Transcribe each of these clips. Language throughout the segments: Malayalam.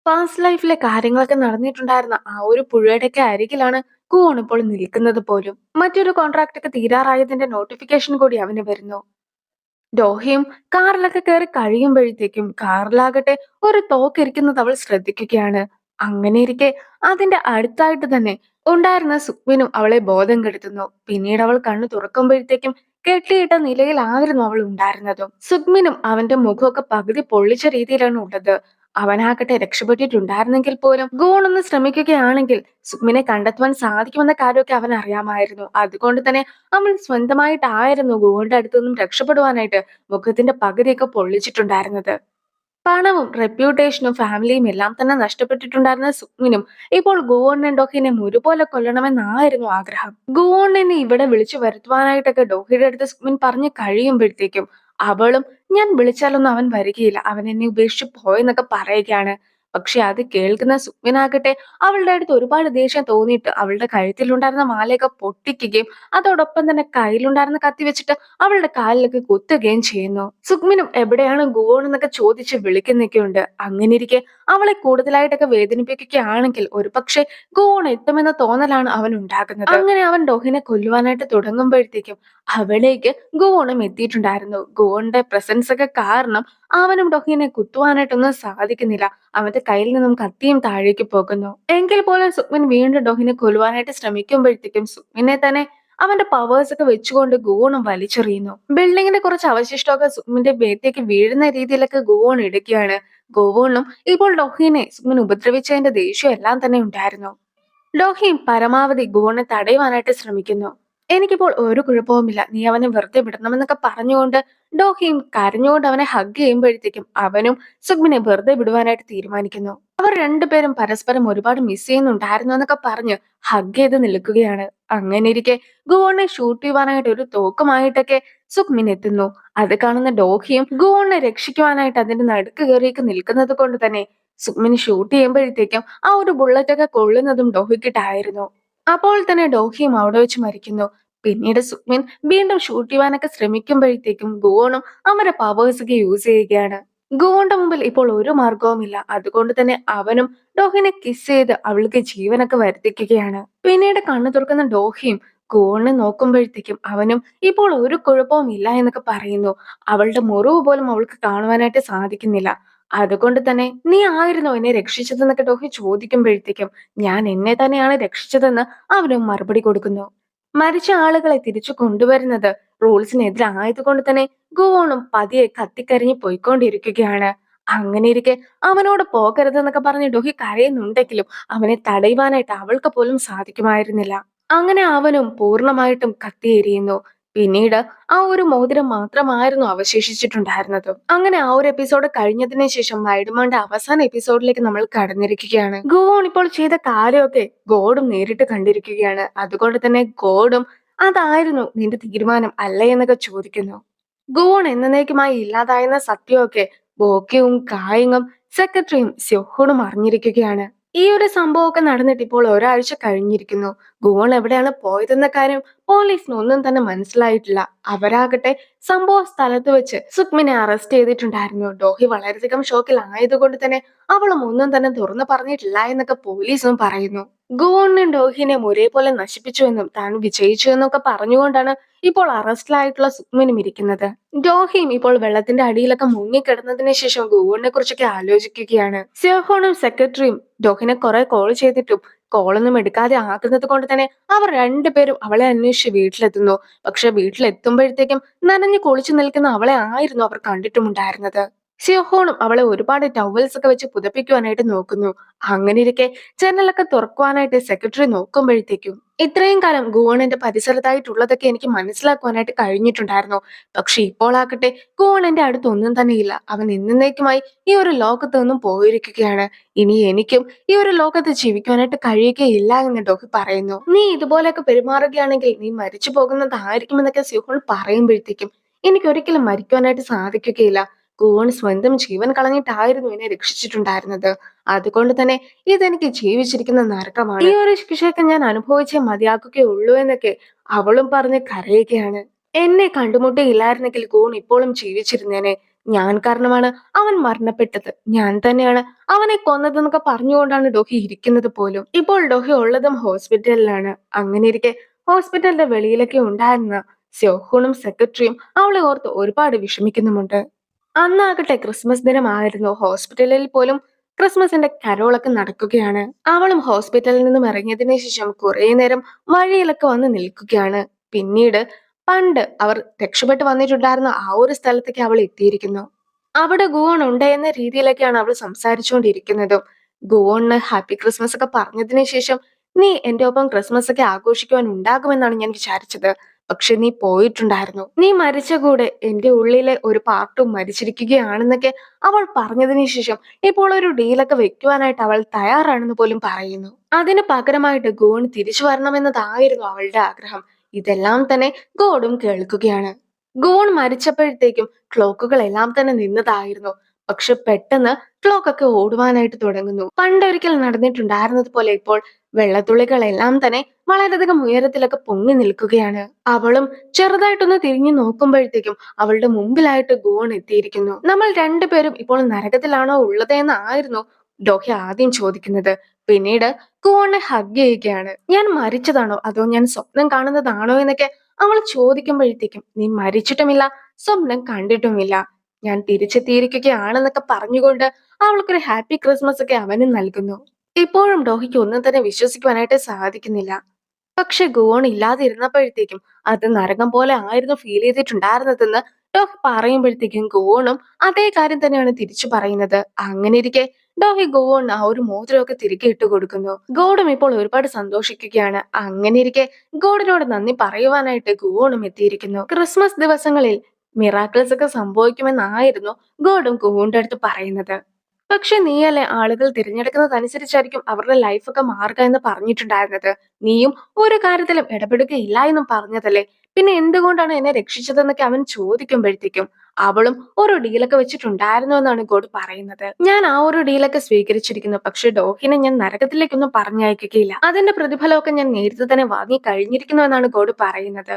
പാസ്റ്റ് ലൈഫിലെ കാര്യങ്ങളൊക്കെ നടന്നിട്ടുണ്ടായിരുന്ന ആ ഒരു പുഴയുടെയൊക്കെ അരികിലാണ് കൂൺ ഇപ്പോൾ നിൽക്കുന്നത് പോലും. മറ്റൊരു കോൺട്രാക്ട് ഒക്കെ തീരാറായതിന്റെ നോട്ടിഫിക്കേഷൻ കൂടി അവന് വരുന്നു. ഡോഹിയും കാറിലൊക്കെ കയറി കഴിയുമ്പോഴത്തേക്കും കാറിലാകട്ടെ ഒരു തോക്കിരിക്കുന്നത് അവൾ ശ്രദ്ധിക്കുകയാണ്. അങ്ങനെ ഇരിക്കെ അതിന്റെ അടുത്തായിട്ട് തന്നെ ഉണ്ടായിരുന്ന സുക്വിനും അവളെ ബോധം കെടുത്തുന്നു. പിന്നീട് അവൾ കണ്ണു തുറക്കുമ്പോഴത്തേക്കും കെട്ടിയിട്ട നിലയിലായിരുന്നു അവൾ ഉണ്ടായിരുന്നതും. സുക്മിനും അവന്റെ മുഖമൊക്കെ പകുതി പൊള്ളിച്ച രീതിയിലാണ് ഉള്ളത്. അവനാകട്ടെ രക്ഷപ്പെട്ടിട്ടുണ്ടായിരുന്നെങ്കിൽ പോലും ഗോൺ ഒന്ന് ശ്രമിക്കുകയാണെങ്കിൽ സുക്മിനെ കണ്ടെത്തുവാൻ സാധിക്കുമെന്ന കാര്യമൊക്കെ അവൻ അറിയാമായിരുന്നു. അതുകൊണ്ട് തന്നെ അവൾ സ്വന്തമായിട്ടായിരുന്നു ഗോണിന്റെ അടുത്തു നിന്നും രക്ഷപ്പെടുവാനായിട്ട് മുഖത്തിന്റെ പകുതിയൊക്കെ പൊള്ളിച്ചിട്ടുണ്ടായിരുന്നത്. പണവും റെപ്യൂട്ടേഷനും ഫാമിലിയും എല്ലാം തന്നെ നഷ്ടപ്പെട്ടിട്ടുണ്ടായിരുന്ന സുക്മിനും ഇപ്പോൾ ഗോവണിനെ ഡോഹിനെ ഒരുപോലെ കൊല്ലണമെന്നായിരുന്നു ആഗ്രഹം. ഗോവണിനെ ഇവിടെ വിളിച്ചു വരുത്തുവാനായിട്ടൊക്കെ ഡോഹിയുടെ അടുത്ത് സുക്മിൻ പറഞ്ഞു കഴിയുമ്പോഴത്തേക്കും അവളും ഞാൻ വിളിച്ചാലൊന്നും അവൻ വരികയില്ല, അവൻ എന്നെ ഉപേക്ഷിച്ച് പോയെന്നൊക്കെ പറയുകയാണ്. പക്ഷെ അത് കേൾക്കുന്ന സുക്മിനാകട്ടെ അവളുടെ അടുത്ത് ഒരുപാട് ദേഷ്യം തോന്നിയിട്ട് അവളുടെ കഴുത്തിലുണ്ടായിരുന്ന മാലയൊക്കെ പൊട്ടിക്കുകയും അതോടൊപ്പം തന്നെ കയ്യിലുണ്ടായിരുന്ന കത്തി വെച്ചിട്ട് അവളുടെ കാലിലൊക്കെ കുത്തുകയും ചെയ്യുന്നു. സുക്മിനും എവിടെയാണ് ഗുവോൺ എന്നൊക്കെ ചോദിച്ച് വിളിക്കുന്നൊക്കെയുണ്ട്. അങ്ങനെ ഇരിക്കെ അവളെ കൂടുതലായിട്ടൊക്കെ വേദനിപ്പിക്കുകയാണെങ്കിൽ ഒരു പക്ഷെ ഗുവോൺ എത്തുമെന്ന തോന്നലാണ് അവൻ ഉണ്ടാകുന്നത്. അങ്ങനെ അവൻ ഡോഹിനെ കൊല്ലുവാനായിട്ട് തുടങ്ങുമ്പോഴത്തേക്കും അവിടേക്ക് ഗുവോണും എത്തിയിട്ടുണ്ടായിരുന്നു. ഗുവോണിന്റെ പ്രസൻസ് ഒക്കെ കാരണം അവനും ഡോഹിനെ കുത്തുവാനായിട്ടൊന്നും സാധിക്കുന്നില്ല. അവന്റെ കയ്യിൽ നിന്നും കത്തിയും താഴേക്ക് പോകുന്നു. എങ്കിൽ പോലും സുക്മിൻ വീണ്ടും ഡോഹിനെ കൊല്ലുവാനായിട്ട് ശ്രമിക്കുമ്പോഴത്തേക്കും സുക്മിനെ തന്നെ അവന്റെ പവേഴ്സ് ഒക്കെ വെച്ചുകൊണ്ട് ഗുവോണും വലിച്ചെറിയുന്നു. ബിൽഡിങ്ങിന്റെ കുറച്ച് അവശിഷ്ടമൊക്കെ സുക്മിന്റെ മേത്തേക്ക് വീഴുന്ന രീതിയിലൊക്കെ ഗുവോൺ ഇടുകയാണ്. ഗുവോണും ഇപ്പോൾ ഡോഹിനെ സുക്മിൻ ഉപദ്രവിച്ചതിന്റെ ദേഷ്യം എല്ലാം തന്നെ ഉണ്ടായിരുന്നു. ഡോഹിയും പരമാവധി ഗുവോണിനെ തടയുവാനായിട്ട് ശ്രമിക്കുന്നു. എനിക്കിപ്പോൾ ഒരു കുഴപ്പവുമില്ല, നീ അവനെ വെറുതെ വിടണമെന്നൊക്കെ പറഞ്ഞുകൊണ്ട് ഡോഹിയും കരഞ്ഞുകൊണ്ട് അവനെ ഹഗ് ചെയ്യുമ്പോഴത്തേക്കും അവനും സുഗ്മിനെ വെറുതെ വിടുവാനായിട്ട് തീരുമാനിക്കുന്നു. അവർ രണ്ടുപേരും പരസ്പരം ഒരുപാട് മിസ് ചെയ്യുന്നുണ്ടായിരുന്നു എന്നൊക്കെ പറഞ്ഞ് ഹഗ് ചെയ്ത് നിൽക്കുകയാണ്. അങ്ങനെ ഇരിക്കെ ഗുവോണിനെ ഷൂട്ട് ചെയ്യുവാനായിട്ട് ഒരു തോക്കുമായിട്ടൊക്കെ സുഗ്മിൻ എത്തുന്നു. അത് കാണുന്ന ഡോഹിയും ഗുവോണിനെ രക്ഷിക്കുവാനായിട്ട് അതിന്റെ നടുക്ക് കയറിയൊക്കെ നിൽക്കുന്നത് കൊണ്ട് തന്നെ സുഗ്മിന് ഷൂട്ട് ചെയ്യുമ്പോഴത്തേക്കും ആ ഒരു ബുള്ളറ്റ് ഒക്കെ കൊള്ളുന്നതും ഡോഹിക്കിട്ടായിരുന്നു. അപ്പോൾ തന്നെ ഡോഹിയും അവിടെ വെച്ച് മരിക്കുന്നു. പിന്നീട് സുക്മിൻ വീണ്ടും ഷൂട്ട് ചെയ്യുവാനൊക്കെ ശ്രമിക്കുമ്പോഴത്തേക്കും ഗുവോണും അവരുടെ പവേഴ്സ് ഒക്കെ യൂസ് ചെയ്യുകയാണ്. ഗുവോന്റെ മുമ്പിൽ ഇപ്പോൾ ഒരു മാർഗവുമില്ല. അതുകൊണ്ട് തന്നെ അവനും ഡോഹിനെ കിസ് ചെയ്ത് അവൾക്ക് ജീവനൊക്കെ വരുത്തിക്കുകയാണ്. പിന്നീട് കണ്ണു തുറക്കുന്ന ഡോഹിയും ഗുവോണിനെ നോക്കുമ്പോഴത്തേക്കും അവനും ഇപ്പോൾ ഒരു കുഴപ്പവും ഇല്ല എന്നൊക്കെ പറയുന്നു. അവളുടെ മുറിവ് പോലും അവൾക്ക് കാണുവാനായിട്ട് സാധിക്കുന്നില്ല. അതുകൊണ്ട് തന്നെ നീ ആയിരുന്നോ എന്നെ രക്ഷിച്ചതെന്നൊക്കെ ഡോഹി ചോദിക്കുമ്പോഴത്തേക്കും ഞാൻ എന്നെ തന്നെയാണ് രക്ഷിച്ചതെന്ന് അവനും മറുപടി കൊടുക്കുന്നു. മരിച്ച ആളുകളെ തിരിച്ചു കൊണ്ടുവരുന്നത് റൂൾസിനെതിരായതുകൊണ്ട് തന്നെ ഗുവോണും പതിയെ കത്തിക്കരിഞ്ഞ് പോയിക്കൊണ്ടിരിക്കുകയാണ്. അങ്ങനെ ഇരിക്കെ അവനോട് പോകരുതെന്നൊക്കെ പറഞ്ഞ് ഡോഹി കരയുന്നുണ്ടെങ്കിലും അവനെ തടയുവാനായിട്ട് അവൾക്ക് പോലും സാധിക്കുമായിരുന്നില്ല. അങ്ങനെ അവനും പൂർണ്ണമായിട്ടും കത്തിയെരിയുന്നു. പിന്നീട് ആ ഒരു മോതിരം മാത്രമായിരുന്നു അവശേഷിച്ചിട്ടുണ്ടായിരുന്നത്. അങ്ങനെ ആ ഒരു എപ്പിസോഡ് കഴിഞ്ഞതിന് ശേഷം വൈഡമോന്റെ അവസാന എപ്പിസോഡിലേക്ക് നമ്മൾ കടന്നിരിക്കുകയാണ്. ഗോൺ ഇപ്പോൾ ചെയ്ത കാര്യമൊക്കെ ഗോഡും നേരിട്ട് കണ്ടിരിക്കുകയാണ്. അതുകൊണ്ട് തന്നെ ഗോഡും അതായിരുന്നു നിന്റെ തീരുമാനം അല്ലേ എന്നൊക്കെ ചോദിക്കുന്നു. ഗോൺ എന്നേക്കുമായി ഇല്ലാതായെന്ന സത്യമൊക്കെ ബോക്കിയും കായിങ്ങും സെക്രട്ടറിയും സ്യോഹോണും അറിഞ്ഞിരിക്കുകയാണ്. ഈ ഒരു സംഭവമൊക്കെ നടന്നിട്ട് ഇപ്പോൾ ഒരാഴ്ച കഴിഞ്ഞിരിക്കുന്നു. ഗുവോൺ എവിടെയാണ് പോയതെന്ന കാര്യം പോലീസിന് ഒന്നും തന്നെ മനസ്സിലായിട്ടില്ല. അവരാകട്ടെ സംഭവ സ്ഥലത്ത് വെച്ച് സുക്മിനെ അറസ്റ്റ് ചെയ്തിട്ടുണ്ടായിരുന്നു. ഡോഹി വളരെയധികം ഷോക്കിൽ ആയതുകൊണ്ട് തന്നെ അവളും ഒന്നും തന്നെ തുറന്നു പറഞ്ഞിട്ടില്ല എന്നൊക്കെ പോലീസും പറയുന്നു. ഗുവോണിനും ഡോഹിനെയും ഒരേപോലെ നശിപ്പിച്ചു എന്നും താൻ വിജയിച്ചു എന്നൊക്കെ പറഞ്ഞുകൊണ്ടാണ് ഇപ്പോൾ അറസ്റ്റിലായിട്ടുള്ള സുക്മിനും ഇരിക്കുന്നത്. ഡോഹിയും ഇപ്പോൾ വെള്ളത്തിന്റെ അടിയിലൊക്കെ മുങ്ങിക്കിടന്നതിന് ശേഷം ഗുവോണിനെ കുറിച്ചൊക്കെ ആലോചിക്കുകയാണ്. സ്യോഹോണും സെക്രട്ടറിയും ഡോഹിനെ കുറെ കോൾ ചെയ്തിട്ടും കോളൊന്നും എടുക്കാതെ ആക്കുന്നത് കൊണ്ട് തന്നെ അവർ രണ്ടുപേരും അവളെ അന്വേഷിച്ച് വീട്ടിലെത്തുന്നു. പക്ഷെ വീട്ടിലെത്തുമ്പോഴത്തേക്കും നനഞ്ഞു കുളിച്ചു നിൽക്കുന്ന അവളെ ആയിരുന്നു അവർ കണ്ടിട്ടുമുണ്ടായിരുന്നത്. സ്യോഹോണും അവളെ ഒരുപാട് ടവൽസ് ഒക്കെ വെച്ച് പുതപ്പിക്കുവാനായിട്ട് നോക്കുന്നു. അങ്ങനെ ഇരിക്കെ ജനലൊക്കെ തുറക്കുവാനായിട്ട് സെക്രട്ടറി നോക്കുമ്പോഴത്തേക്കും ഇത്രയും കാലം ഗുവോണിന്റെ പരിസരത്തായിട്ടുള്ളതൊക്കെ എനിക്ക് മനസ്സിലാക്കുവാനായിട്ട് കഴിഞ്ഞിട്ടുണ്ടായിരുന്നു. പക്ഷെ ഇപ്പോൾ ആകട്ടെ ഗുവോൺ എന്റെ അടുത്ത് ഒന്നും തന്നെ ഇല്ല. അവൻ എന്നേക്കുമായി ഈ ഒരു ലോകത്ത് നിന്നും പോയിരിക്കുകയാണ്. ഇനി എനിക്കും ഈ ഒരു ലോകത്ത് ജീവിക്കുവാനായിട്ട് കഴിയുകയില്ല എന്ന് ഡോഹി പറയുന്നു. നീ ഇതുപോലെയൊക്കെ പെരുമാറുകയാണെങ്കിൽ നീ മരിച്ചു പോകുന്നതായിരിക്കുമെന്നൊക്കെ സ്യോഹോൺ പറയുമ്പോഴത്തേക്കും എനിക്ക് ഒരിക്കലും മരിക്കുവാനായിട്ട് സാധിക്കുകയില്ല. ഗുവോൺ സ്വന്തം ജീവൻ കളഞ്ഞിട്ടായിരുന്നു എന്നെ രക്ഷിച്ചിട്ടുണ്ടായിരുന്നത്. അതുകൊണ്ട് തന്നെ ഇതെനിക്ക് ജീവിച്ചിരിക്കുന്ന നരകമാണ്. ഈ ഒരു ശിക്ഷയൊക്കെ ഞാൻ അനുഭവിച്ചേ മതിയാക്കുകയുള്ളൂ എന്നൊക്കെ അവളും പറഞ്ഞ് കരയുകയാണ്. എന്നെ കണ്ടുമുട്ടിയില്ലായിരുന്നെങ്കിൽ ഗുവോൺ ഇപ്പോഴും ജീവിച്ചിരുന്നേനെ. ഞാൻ കാരണമാണ് അവൻ മരണപ്പെട്ടത്. ഞാൻ തന്നെയാണ് അവനെ കൊന്നതെന്നൊക്കെ പറഞ്ഞുകൊണ്ടാണ് ഡോഹി ഇരിക്കുന്നത് പോലും. ഇപ്പോൾ ഡോഹി ഉള്ളതും ഹോസ്പിറ്റലിലാണ്. അങ്ങനെയിരിക്കെ ഹോസ്പിറ്റലിന്റെ വെളിയിലൊക്കെ ഉണ്ടായിരുന്ന സ്യോഹൂണും സെക്രട്ടറിയും അവളെ ഓർത്ത് ഒരുപാട് വിഷമിക്കുന്നുമുണ്ട്. അന്നാകട്ടെ ക്രിസ്മസ് ദിനമായിരുന്നു. ഹോസ്പിറ്റലിൽ പോലും ക്രിസ്മസിന്റെ കരോളൊക്കെ നടക്കുകയാണ്. അവളും ഹോസ്പിറ്റലിൽ നിന്നും ഇറങ്ങിയതിനു ശേഷം കുറെ നേരം വഴിയിലൊക്കെ വന്ന് നിൽക്കുകയാണ്. പിന്നീട് പണ്ട് അവർ രക്ഷപ്പെട്ട് വന്നിട്ടുണ്ടായിരുന്ന ആ ഒരു സ്ഥലത്തേക്ക് അവൾ എത്തിയിരിക്കുന്നു. അവിടെ ഗുവോൺ ഉണ്ട് എന്ന രീതിയിലൊക്കെയാണ് അവൾ സംസാരിച്ചുകൊണ്ടിരിക്കുന്നതും. ഗുവോണിന് ഹാപ്പി ക്രിസ്മസ് ഒക്കെ പറഞ്ഞതിന് ശേഷം നീ എന്റെ ഒപ്പം ക്രിസ്മസ് ഒക്കെ ആഘോഷിക്കുവാൻ ഉണ്ടാകുമെന്നാണ് ഞാൻ വിചാരിച്ചത്. പക്ഷെ നീ പോയിട്ടുണ്ടായിരുന്നു. നീ മരിച്ച കൂടെ എന്റെ ഉള്ളിലെ ഒരു പാർട്ടും മരിച്ചിരിക്കുകയാണെന്നൊക്കെ അവൾ പറഞ്ഞതിന് ശേഷം ഇപ്പോൾ ഒരു ഡീലൊക്കെ വെക്കുവാനായിട്ട് അവൾ തയ്യാറാണെന്ന് പോലും പറയുന്നു. അതിന് പകരമായിട്ട് ഗോൺ തിരിച്ചു വരണമെന്നതായിരുന്നു അവളുടെ ആഗ്രഹം. ഇതെല്ലാം തന്നെ ഗോഡും കേൾക്കുകയാണ്. ഗോൺ മരിച്ചപ്പോഴത്തേക്കും ക്ലോക്കുകളെല്ലാം തന്നെ നിന്നതായിരുന്നു. പക്ഷെ പെട്ടെന്ന് ക്ലോക്ക് ഒക്കെ ഓടുവാനായിട്ട് തുടങ്ങുന്നു. പണ്ടൊരിക്കൽ നടന്നിട്ടുണ്ടായിരുന്നത് പോലെ ഇപ്പോൾ വെള്ളത്തുള്ളികളെല്ലാം തന്നെ വളരെയധികം ഉയരത്തിലൊക്കെ പൊങ്ങി നിൽക്കുകയാണ്. അവളും ചെറുതായിട്ടൊന്ന് തിരിഞ്ഞു നോക്കുമ്പോഴത്തേക്കും അവളുടെ മുമ്പിലായിട്ട് ഗോൺ എത്തിയിരിക്കുന്നു. നമ്മൾ രണ്ടുപേരും ഇപ്പോൾ നരകത്തിലാണോ ഉള്ളത് എന്നായിരുന്നു ഡോഹി ആദ്യം ചോദിക്കുന്നത്. പിന്നീട് ഗോണിനെ ഹഗ് ചെയ്യുകയാണ്. ഞാൻ മരിച്ചതാണോ അതോ ഞാൻ സ്വപ്നം കാണുന്നതാണോ എന്നൊക്കെ അവൾ ചോദിക്കുമ്പോഴത്തേക്കും നീ മരിച്ചിട്ടുമില്ല, സ്വപ്നം കണ്ടിട്ടുമില്ല, ഞാൻ തിരിച്ചെത്തിയിരിക്കുകയാണെന്നൊക്കെ പറഞ്ഞുകൊണ്ട് അവൾക്കൊരു ഹാപ്പി ക്രിസ്മസ് ഒക്കെ അവനും നൽകുന്നു. ഇപ്പോഴും ഡോഹിക്ക് ഒന്നും തന്നെ വിശ്വസിക്കുവാനായിട്ട് സാധിക്കുന്നില്ല. പക്ഷെ ഗോൺ ഇല്ലാതിരുന്നപ്പോഴത്തേക്കും അത് നരകം പോലെ ആയിരുന്നു ഫീൽ ചെയ്തിട്ടുണ്ടായിരുന്നതെന്ന് ഡോഹി പറയുമ്പോഴത്തേക്കും ഗോണും അതേ കാര്യം തന്നെയാണ് തിരിച്ചു പറയുന്നത്. അങ്ങനെ ഇരിക്കെ ഡോഹി ഗോൺ ആ ഒരു മോതിരമൊക്കെ തിരികെ ഇട്ട് കൊടുക്കുന്നു. ഗോഡും ഇപ്പോൾ ഒരുപാട് സന്തോഷിക്കുകയാണ്. അങ്ങനെ ഇരിക്കെ ഗോഡിനോട് നന്ദി പറയുവാനായിട്ട് ഗോണും എത്തിയിരിക്കുന്നു. ക്രിസ്മസ് ദിവസങ്ങളിൽ മിറാക്കിൾസ് ഒക്കെ സംഭവിക്കുമെന്നായിരുന്നു ഗോഡും ഗോണിന്റെ അടുത്ത് പറയുന്നത്. പക്ഷെ നീയല്ലേ ആളുകൾ തിരഞ്ഞെടുക്കുന്നതനുസരിച്ചായിരിക്കും അവരുടെ ലൈഫൊക്കെ മാറുക എന്ന് പറഞ്ഞിട്ടുണ്ടായിരുന്നത്. നീയും ഒരു കാര്യത്തിലും ഇടപെടുകയില്ല എന്നും പറഞ്ഞതല്ലേ. പിന്നെ എന്തുകൊണ്ടാണ് എന്നെ രക്ഷിച്ചതെന്നൊക്കെ അവൻ ചോദിക്കുമ്പോഴത്തേക്കും അവളും ഒരു ഡീലൊക്കെ വെച്ചിട്ടുണ്ടായിരുന്നു എന്നാണ് ഗോഡ് പറയുന്നത്. ഞാൻ ആ ഒരു ഡീലൊക്കെ സ്വീകരിച്ചിരിക്കുന്നു. പക്ഷെ ഡോഹിനെ ഞാൻ നരകത്തിലേക്കൊന്നും പറഞ്ഞയക്കുകയില്ല. അതിന്റെ പ്രതിഫലമൊക്കെ ഞാൻ നേരത്തെ തന്നെ വാങ്ങി കഴിഞ്ഞിരിക്കുന്നു എന്നാണ് ഗോഡ് പറയുന്നത്.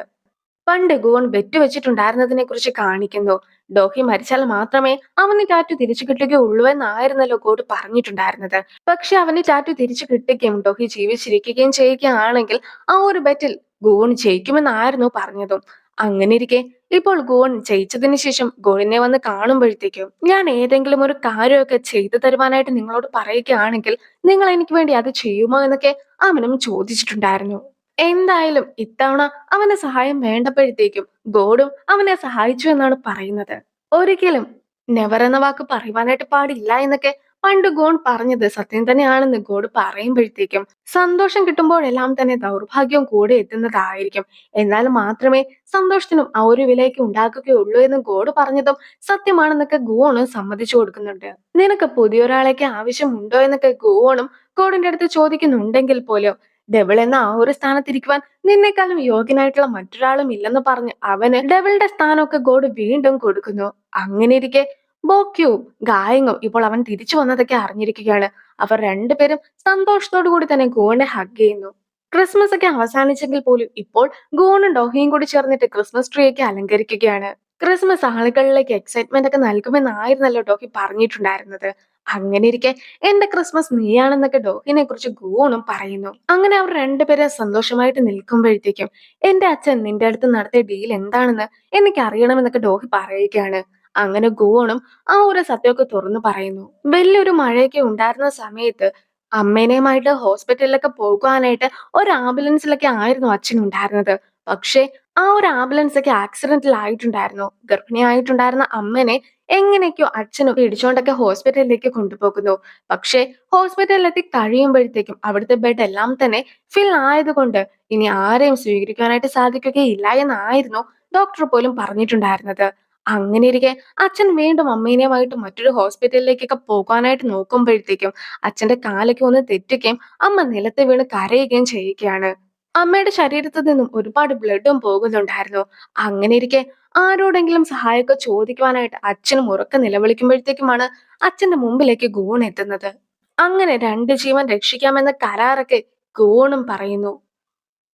പണ്ട് ഗുവൺ ബെറ്റ് വെച്ചിട്ടുണ്ടായിരുന്നതിനെ കുറിച്ച് കാണിക്കുന്നു. ഡോഹി മരിച്ചാൽ മാത്രമേ അവന് ടാറ്റു തിരിച്ചു കിട്ടുകയുള്ളൂ എന്നായിരുന്നല്ലോ ഗോഡ് പറഞ്ഞിട്ടുണ്ടായിരുന്നത്. പക്ഷെ അവന് ടാറ്റു തിരിച്ചു കിട്ടുകയും ഡോഹി ജീവിച്ചിരിക്കുകയും ചെയ്യുകയാണെങ്കിൽ ആ ഒരു ബെറ്റിൽ ഗുവൺ ജയിക്കുമെന്നായിരുന്നു പറഞ്ഞതും. അങ്ങനെ ഇരിക്കെ ഇപ്പോൾ ഗുവൺ ജയിച്ചതിന് ശേഷം ഗോളിനെ വന്ന് കാണുമ്പോഴത്തേക്കും ഞാൻ ഏതെങ്കിലും ഒരു കാര്യമൊക്കെ ചെയ്തു തരുവാനായിട്ട് നിങ്ങളോട് പറയുകയാണെങ്കിൽ നിങ്ങൾ എനിക്ക് വേണ്ടി അത് ചെയ്യുമോ എന്നൊക്കെ അവനും ചോദിച്ചിട്ടുണ്ടായിരുന്നു. എന്തായാലും ഇത്തവണ അവന്റെ സഹായം വേണ്ടപ്പോഴത്തേക്കും ഗോഡും അവനെ സഹായിച്ചു എന്നാണ് പറയുന്നത്. ഒരിക്കലും നെവർ എന്ന വാക്ക് പറയുവാനായിട്ട് പാടില്ല എന്നൊക്കെ പണ്ട് ഗോൺ പറഞ്ഞത് സത്യം തന്നെയാണെന്ന് ഗോഡ് പറയുമ്പോഴത്തേക്കും സന്തോഷം കിട്ടുമ്പോഴെല്ലാം തന്നെ ദൗർഭാഗ്യവും കൂടെ എത്തുന്നതായിരിക്കും. എന്നാൽ മാത്രമേ സന്തോഷത്തിനും ആ ഒരു വിലയൊക്കെ ഉണ്ടാക്കുകയുള്ളൂ എന്ന് ഗോഡ് പറഞ്ഞതും സത്യമാണെന്നൊക്കെ ഗോണും സമ്മതിച്ചു കൊടുക്കുന്നുണ്ട്. നിനക്ക് പുതിയൊരാളേക്ക് ആവശ്യമുണ്ടോ എന്നൊക്കെ ഗോണും ഗോഡിന്റെ അടുത്ത് ചോദിക്കുന്നുണ്ടെങ്കിൽ പോലും ഡെവിൾ എന്ന ആ ഒരു സ്ഥാനത്തിരിക്കുവാൻ നിന്നെക്കാളും യോഗ്യനായിട്ടുള്ള മറ്റൊരാളും ഇല്ലെന്ന് പറഞ്ഞ് അവന് ഡെവിളുടെ സ്ഥാനമൊക്കെ ഗോഡ് വീണ്ടും കൊടുക്കുന്നു. അങ്ങനെ ഇരിക്കെ ബോക്യുവും ഗായങ്ങും ഇപ്പോൾ അവൻ തിരിച്ചു വന്നതൊക്കെ അറിഞ്ഞിരിക്കുകയാണ്. അവർ രണ്ടുപേരും സന്തോഷത്തോടു കൂടി തന്നെ ഗോണിനെ ഹഗ് ചെയ്യുന്നു. ക്രിസ്മസ് ഒക്കെ അവസാനിച്ചെങ്കിൽ പോലും ഇപ്പോൾ ഗോണും ഡോഹിയും കൂടി ചേർന്നിട്ട് ക്രിസ്മസ് ട്രീ ഒക്കെ അലങ്കരിക്കുകയാണ്. ക്രിസ്മസ് ആളുകളിലേക്ക് എക്സൈറ്റ്മെന്റ് ഒക്കെ നൽകുമെന്നായിരുന്നല്ലോ ഡോഹി പറഞ്ഞിട്ടുണ്ടായിരുന്നത്. അങ്ങനെ ഇരിക്കെ എന്റെ ക്രിസ്മസ് നീയാണെന്നൊക്കെ ഡോഹിനെ കുറിച്ച് ഗോണും പറയുന്നു. അങ്ങനെ അവർ രണ്ടുപേരും സന്തോഷമായിട്ട് നിൽക്കുമ്പോഴത്തേക്കും എന്റെ അച്ഛൻ നിന്റെ അടുത്ത് നടത്തിയ ഡീൽ എന്താണെന്ന് എനിക്ക് അറിയണമെന്നൊക്കെ ഡോഹി പറയുകയാണ്. അങ്ങനെ ഗോണും ആ ഒരു സത്യമൊക്കെ തുറന്നു പറയുന്നു. വലിയൊരു മഴയൊക്കെ ഉണ്ടായിരുന്ന സമയത്ത് അമ്മേനെയുമായിട്ട് ഹോസ്പിറ്റലിലൊക്കെ പോകുവാനായിട്ട് ഒരു ആംബുലൻസിലൊക്കെ ആയിരുന്നു അച്ഛൻ ഉണ്ടായിരുന്നത്. പക്ഷെ ആ ഒരു ആംബുലൻസ് ഒക്കെ ആക്സിഡന്റിൽ ആയിട്ടുണ്ടായിരുന്നു. ഗർഭിണിയായിട്ടുണ്ടായിരുന്ന അമ്മനെ എങ്ങനെയൊക്കെയോ അച്ഛനും പിടിച്ചോണ്ടൊക്കെ ഹോസ്പിറ്റലിലേക്ക് കൊണ്ടുപോകുന്നു. പക്ഷെ ഹോസ്പിറ്റലിലെത്തി കഴിയുമ്പോഴത്തേക്കും അവിടുത്തെ ബെഡ് എല്ലാം തന്നെ ഫിൽ ആയതുകൊണ്ട് ഇനി ആരെയും സ്വീകരിക്കാനായിട്ട് സാധിക്കുകയില്ല എന്നായിരുന്നു ഡോക്ടർ പോലും പറഞ്ഞിട്ടുണ്ടായിരുന്നത്. അങ്ങനെ ഇരിക്കെ അച്ഛൻ വീണ്ടും അമ്മേനെയുമായിട്ട് മറ്റൊരു ഹോസ്പിറ്റലിലേക്കൊക്കെ പോകാനായിട്ട് നോക്കുമ്പോഴത്തേക്കും അച്ഛന്റെ കാലൊക്കെ ഒന്ന് തെറ്റുകയും അമ്മ നിലത്ത് വീണ് കരയുകയും ചെയ്യുകയാണ്. അമ്മയുടെ ശരീരത്തിൽ നിന്നും ഒരുപാട് ബ്ലഡും പോകുന്നുണ്ടായിരുന്നു. അങ്ങനെ ഇരിക്കെ ആരോടെങ്കിലും സഹായമൊക്കെ ചോദിക്കുവാനായിട്ട് അച്ഛനും ഉറക്കെ നിലവിളിക്കുമ്പോഴത്തേക്കുമാണ് അച്ഛന്റെ മുമ്പിലേക്ക് ഗൂൺ എത്തുന്നത്. അങ്ങനെ രണ്ട് ജീവൻ രക്ഷിക്കാമെന്ന കരാറൊക്കെ ഗൂണും പറയുന്നു.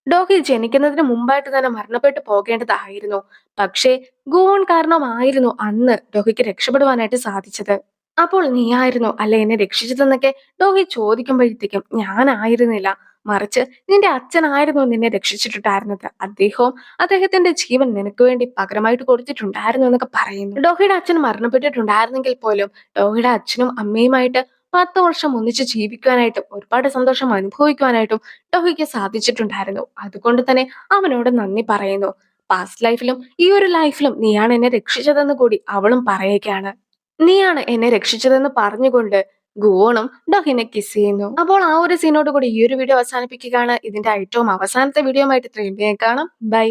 ഡോഹി ജനിക്കുന്നതിന് മുമ്പായിട്ട് തന്നെ മരണപ്പെട്ടു പോകേണ്ടതായിരുന്നു. പക്ഷേ ഗുവോൺ കാരണമായിരുന്നു അന്ന് ഡോഹിക്ക് രക്ഷപ്പെടുവാനായിട്ട് സാധിച്ചത്. അപ്പോൾ നീയായിരുന്നോ അല്ല എന്നെ രക്ഷിച്ചതെന്നൊക്കെ ഡോഹി ചോദിക്കുമ്പോഴത്തേക്കും ഞാനായിരുന്നില്ല, മറിച്ച് നിന്റെ അച്ഛനായിരുന്നു നിന്നെ രക്ഷിച്ചിട്ടുണ്ടായിരുന്നത്. അദ്ദേഹത്തിന്റെ ജീവൻ നിനക്ക് വേണ്ടി പകരമായിട്ട് കൊടുത്തിട്ടുണ്ടായിരുന്നു എന്നൊക്കെ പറയുന്നു. ഡോഹിയുടെ അച്ഛൻ മരണപ്പെട്ടിട്ടുണ്ടായിരുന്നെങ്കിൽ പോലും ഡോഹിയുടെ അച്ഛനും അമ്മയുമായിട്ട് 10 വർഷം ഒന്നിച്ച് ജീവിക്കുവാനായിട്ടും ഒരുപാട് സന്തോഷം അനുഭവിക്കുവാനായിട്ടും ഡോഹിക്ക് സാധിച്ചിട്ടുണ്ടായിരുന്നു. അതുകൊണ്ട് തന്നെ അവനോട് നന്ദി പറയുന്നു. പാസ്റ്റ് ലൈഫിലും ഈ ഒരു ലൈഫിലും നീയാണ് എന്നെ രക്ഷിച്ചതെന്ന് കൂടി അവളും പറയുകയാണ്. നീയാണ് എന്നെ രക്ഷിച്ചതെന്ന് പറഞ്ഞുകൊണ്ട് ഗുവോണും ഡോഹിനെ കിസ് ചെയ്യുന്നു. അപ്പോൾ ആ ഒരു സീനോട് കൂടി ഈ ഒരു വീഡിയോ അവസാനിപ്പിക്കുകയാണ്. ഇതിന്റെ ഏറ്റവും അവസാനത്തെ വീഡിയോ ആയിട്ട് ഇത്രയും വേഗം കാണാം. ബൈ.